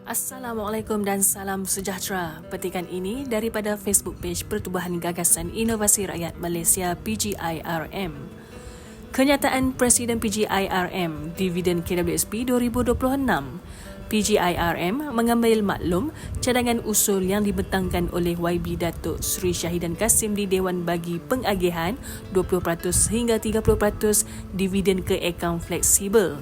Assalamualaikum dan salam sejahtera. Petikan ini daripada Facebook page Pertubuhan Gagasan Inovasi Rakyat Malaysia PGIRM. Kenyataan Presiden PGIRM Dividen KWSP 2026. PGIRM mengambil maklum cadangan usul yang dibentangkan oleh YB Datuk Seri Syahidan Kasim di Dewan bagi pengagihan 20% hingga 30% dividen ke akaun fleksibel.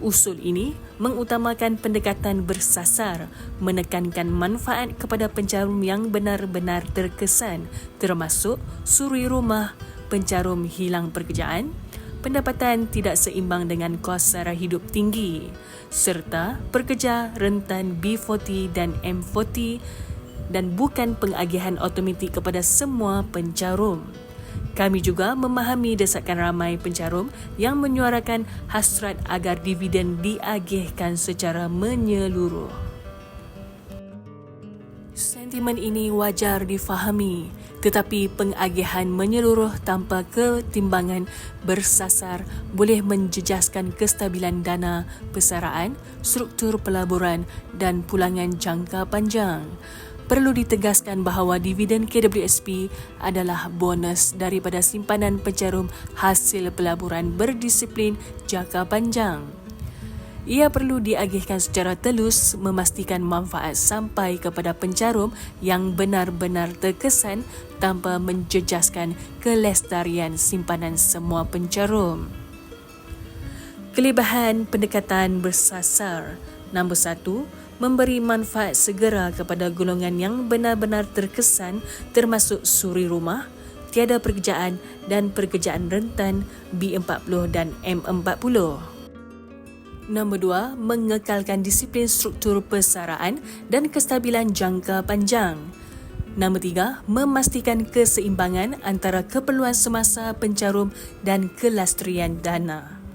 Usul ini mengutamakan pendekatan bersasar, menekankan manfaat kepada pencarum yang benar-benar terkesan, termasuk suri rumah, pencarum hilang pekerjaan, pendapatan tidak seimbang dengan kos sara hidup tinggi, serta pekerja rentan B40 dan M40 dan bukan pengagihan automatik kepada semua pencarum. Kami juga memahami desakan ramai pencarum yang menyuarakan hasrat agar dividen diagihkan secara menyeluruh. Sentimen ini wajar difahami, tetapi pengagihan menyeluruh tanpa ketimbangan bersasar boleh menjejaskan kestabilan dana persaraan, struktur pelaburan dan pulangan jangka panjang. Perlu ditegaskan bahawa dividen KWSP adalah bonus daripada simpanan pencarum hasil pelaburan berdisiplin jangka panjang. Ia perlu diagihkan secara telus memastikan manfaat sampai kepada pencarum yang benar-benar terkesan tanpa menjejaskan kelestarian simpanan semua pencarum. Kelebihan pendekatan bersasar. Nombor 1, memberi manfaat segera kepada golongan yang benar-benar terkesan termasuk suri rumah, tiada pekerjaan dan pekerjaan rentan B40 dan M40. Nombor 2, mengekalkan disiplin struktur persaraan dan kestabilan jangka panjang. Nombor 3, memastikan keseimbangan antara keperluan semasa pencarum dan kelestarian dana.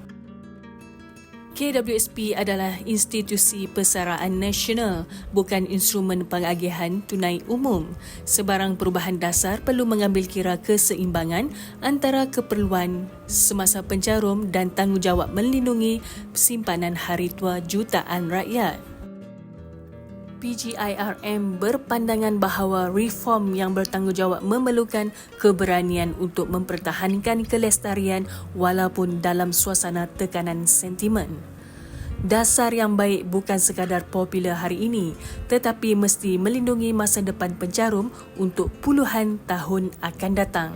KWSP adalah institusi persaraan nasional, bukan instrumen pengagihan tunai umum. Sebarang perubahan dasar perlu mengambil kira keseimbangan antara keperluan semasa pencarum dan tanggungjawab melindungi simpanan hari tua jutaan rakyat. PGIRM berpandangan bahawa reform yang bertanggungjawab memerlukan keberanian untuk mempertahankan kelestarian walaupun dalam suasana tekanan sentimen. Dasar yang baik bukan sekadar popular hari ini, tetapi mesti melindungi masa depan pencarum untuk puluhan tahun akan datang.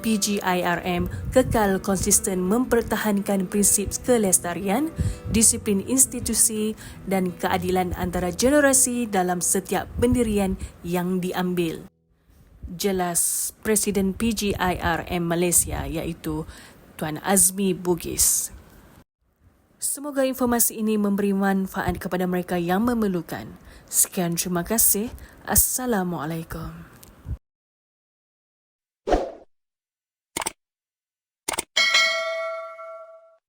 PGIRM kekal konsisten mempertahankan prinsip kelestarian, disiplin institusi dan keadilan antara generasi dalam setiap pendirian yang diambil. Jelas Presiden PGIRM Malaysia iaitu Tuan Azmi Bugis. Semoga informasi ini memberi manfaat kepada mereka yang memerlukan. Sekian, terima kasih. Assalamualaikum.